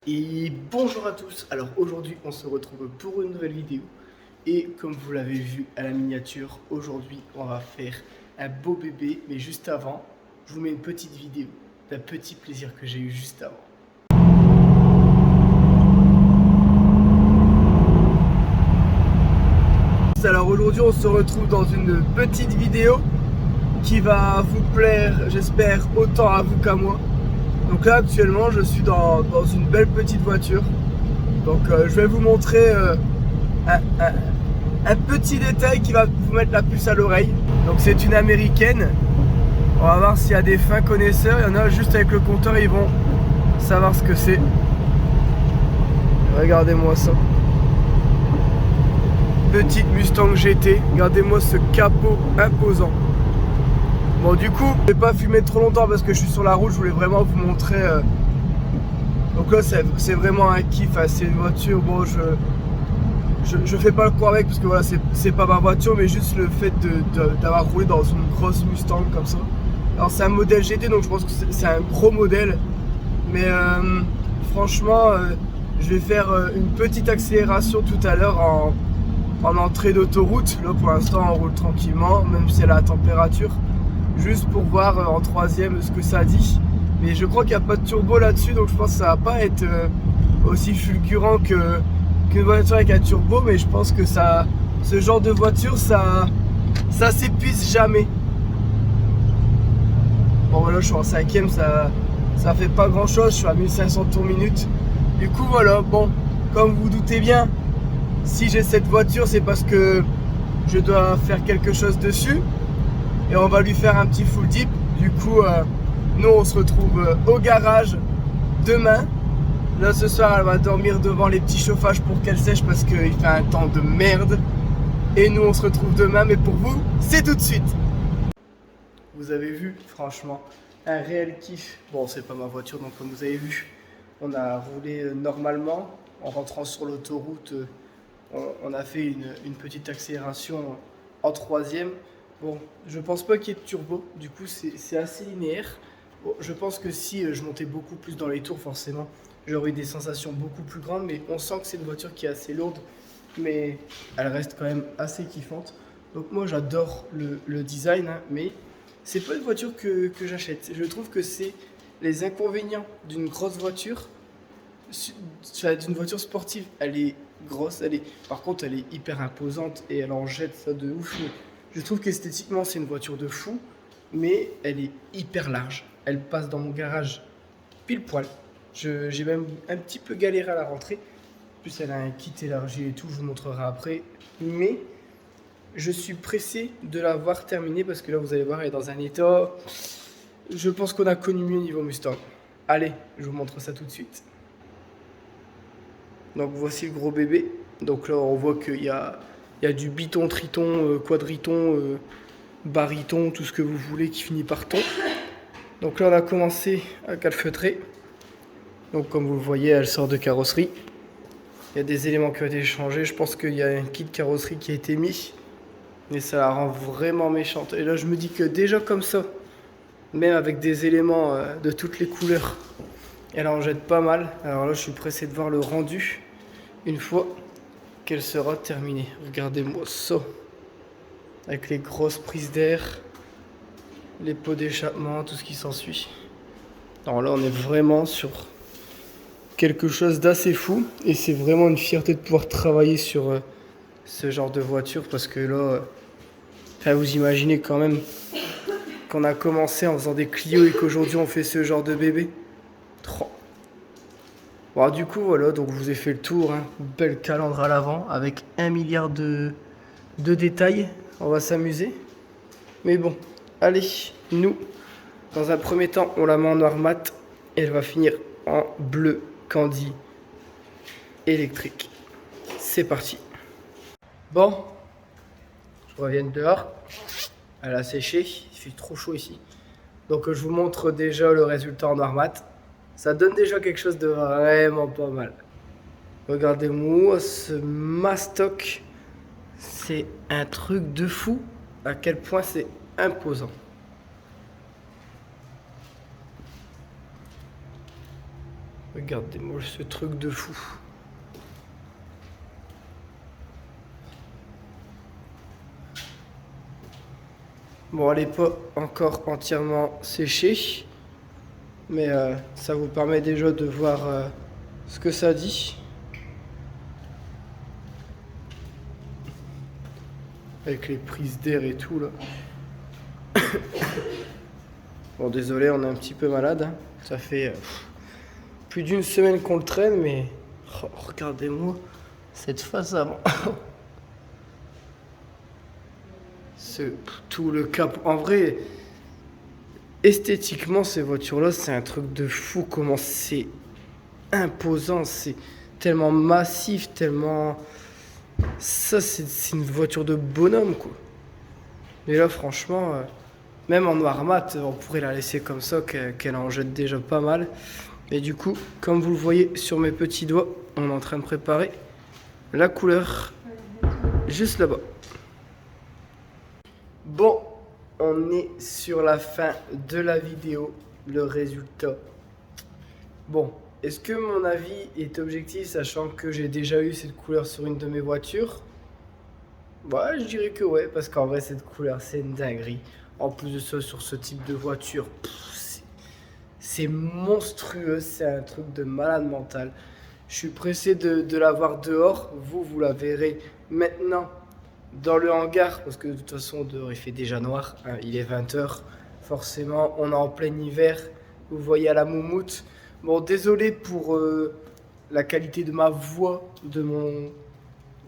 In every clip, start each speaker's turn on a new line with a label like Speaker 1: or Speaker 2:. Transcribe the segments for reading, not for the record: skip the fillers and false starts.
Speaker 1: Et bonjour à tous, alors aujourd'hui on se retrouve pour une nouvelle vidéo et comme vous l'avez vu à la miniature, aujourd'hui on va faire un beau bébé, mais juste avant, je vous mets une petite vidéo d'un petit plaisir que j'ai eu juste avant. Alors aujourd'hui on se retrouve dans une petite vidéo qui va vous plaire, j'espère, autant à vous qu'à moi. Donc là actuellement je suis dans une belle petite voiture. Donc je vais vous montrer un petit détail qui va vous mettre la puce à l'oreille. Donc c'est une américaine. On va voir s'il y a des fins connaisseurs. Il y en a juste avec le compteur, ils vont savoir ce que c'est. Regardez-moi ça. Petite Mustang GT. Regardez-moi ce capot imposant. Bon, du coup, je vais pas fumer trop longtemps parce que je suis sur la route. Je voulais vraiment vous montrer. Donc là, c'est vraiment un kiff. Hein. C'est une voiture. Bon, je fais pas le coup avec parce que voilà, c'est pas ma voiture, mais juste le fait d'avoir roulé dans une grosse Mustang comme ça. Alors, c'est un modèle GT, donc je pense que c'est un gros modèle. Mais franchement, je vais faire une petite accélération tout à l'heure en entrée d'autoroute. Là, pour l'instant, on roule tranquillement, même si elle a la température. Juste pour voir en troisième ce que ça dit. Mais je crois qu'il n'y a pas de turbo là-dessus, donc je pense que ça va pas être aussi fulgurant qu'une voiture avec un turbo. Mais je pense que ce genre de voiture, ça s'épuise jamais. Bon voilà, je suis en cinquième, ça fait pas grand chose, je suis à 1500 tours minute. Du coup voilà, bon, comme vous doutez bien, si j'ai cette voiture, c'est parce que je dois faire quelque chose dessus. Et on va lui faire un petit full dip. Du coup, nous on se retrouve au garage demain. Là ce soir, elle va dormir devant les petits chauffages pour qu'elle sèche parce qu'il fait un temps de merde. Et nous on se retrouve demain, mais pour vous, c'est tout de suite. Vous avez vu, franchement, un réel kiff. Bon, c'est pas ma voiture, donc comme vous avez vu, on a roulé normalement. En rentrant sur l'autoroute, on a fait une petite accélération en troisième. Bon, je pense pas qu'il y ait de turbo, du coup c'est assez linéaire. Bon, je pense que si je montais beaucoup plus dans les tours, forcément, j'aurais eu des sensations beaucoup plus grandes, mais on sent que c'est une voiture qui est assez lourde, mais elle reste quand même assez kiffante. Donc moi j'adore le design, hein, mais c'est pas une voiture que j'achète. Je trouve que c'est les inconvénients d'une grosse voiture, d'une voiture sportive. Elle est grosse, par contre elle est hyper imposante et elle en jette ça de ouf. Je trouve qu'esthétiquement c'est une voiture de fou, mais elle est hyper large. Elle passe dans mon garage pile poil. J'ai même un petit peu galéré à la rentrée. En plus elle a un kit élargi et tout, je vous montrerai après. Mais je suis pressé de la voir terminée parce que là vous allez voir elle est dans un état. Je pense qu'on a connu mieux niveau Mustang. Allez, je vous montre ça tout de suite. Donc voici le gros bébé. Donc là on voit qu'il y a du biton, triton, quadriton, baryton, tout ce que vous voulez qui finit par ton. Donc là on a commencé à calfeutrer. Donc comme vous le voyez, elle sort de carrosserie. Il y a des éléments qui ont été changés. Je pense qu'il y a un kit carrosserie qui a été mis. Mais ça la rend vraiment méchante. Et là je me dis que déjà comme ça, même avec des éléments de toutes les couleurs, elle en jette pas mal. Alors là je suis pressé de voir le rendu une fois qu'elle sera terminée. Regardez-moi ça. Avec les grosses prises d'air, les pots d'échappement, tout ce qui s'ensuit. Alors là on est vraiment sur quelque chose d'assez fou. Et c'est vraiment une fierté de pouvoir travailler sur ce genre de voiture. Parce que là, vous imaginez quand même qu'on a commencé en faisant des Clio et qu'aujourd'hui on fait ce genre de bébé. Bon, du coup voilà, donc je vous ai fait le tour, hein. Belle calandre à l'avant avec 1 milliard de détails. On va s'amuser. Mais bon, allez, nous, dans un premier temps, on la met en noir mat et elle va finir en bleu candy électrique. C'est parti. Bon, je reviens dehors. Elle a séché, il fait trop chaud ici. Donc je vous montre déjà le résultat en noir mat. Ça donne déjà quelque chose de vraiment pas mal. Regardez-moi ce mastoc. C'est un truc de fou à quel point c'est imposant. Regardez-moi ce truc de fou. Bon, elle n'est pas encore entièrement séchée, mais ça vous permet déjà de voir ce que ça dit. Avec les prises d'air et tout là. Bon, désolé, on est un petit peu malade, hein. Ça fait plus d'une semaine qu'on le traîne, mais regardez-moi cette face avant. Tout le cap. En vrai, esthétiquement, ces voitures-là, c'est un truc de fou. Comment c'est imposant, c'est tellement massif, tellement. Ça, c'est une voiture de bonhomme, quoi. Et là, franchement, même en noir mat, on pourrait la laisser comme ça, qu'elle en jette déjà pas mal. Et du coup, comme vous le voyez sur mes petits doigts, on est en train de préparer la couleur juste là-bas. Bon, on est sur la fin de la vidéo, le résultat. Bon, est-ce que mon avis est objectif, sachant que j'ai déjà eu cette couleur sur une de mes voitures? Ouais, je dirais que ouais, parce qu'en vrai, cette couleur, c'est une dinguerie. En plus de ça, sur ce type de voiture, c'est monstrueux, c'est un truc de malade mental. Je suis pressé de la voir dehors. Vous la verrez maintenant dans le hangar, parce que de toute façon, dehors, il fait déjà noir. Hein, il est 20h. Forcément, on est en plein hiver. Vous voyez à la moumoute. Bon, désolé pour la qualité de ma voix, de mon...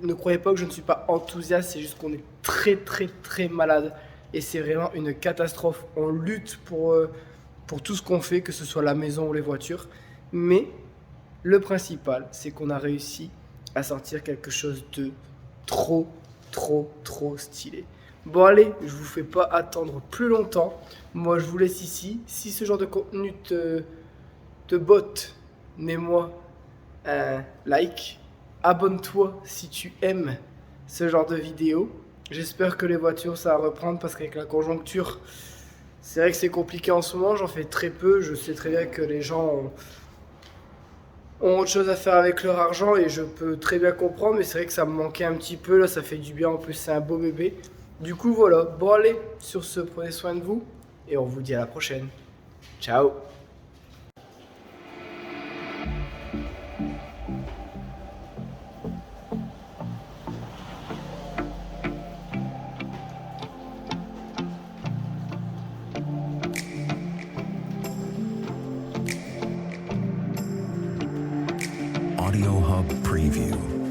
Speaker 1: Ne croyez pas que je ne suis pas enthousiaste, c'est juste qu'on est très très très malade. Et c'est vraiment une catastrophe. On lutte pour tout ce qu'on fait, que ce soit la maison ou les voitures. Mais le principal, c'est qu'on a réussi à sortir quelque chose de trop stylé. Bon allez, je vous fais pas attendre plus longtemps. Moi je vous laisse ici. Si ce genre de contenu te botte, mets-moi un like. Abonne-toi si tu aimes ce genre de vidéo. J'espère que les voitures ça va reprendre, parce qu'avec la conjoncture, c'est vrai que c'est compliqué en ce moment. J'en fais très peu. Je sais très bien que les gens ont autre chose à faire avec leur argent, et je peux très bien comprendre, mais c'est vrai que ça me manquait un petit peu. Là, ça fait du bien. En plus, c'est un beau bébé. Du coup, voilà. Bon, allez, sur ce, prenez soin de vous et on vous dit à la prochaine. Ciao.
Speaker 2: Audio Hub Preview.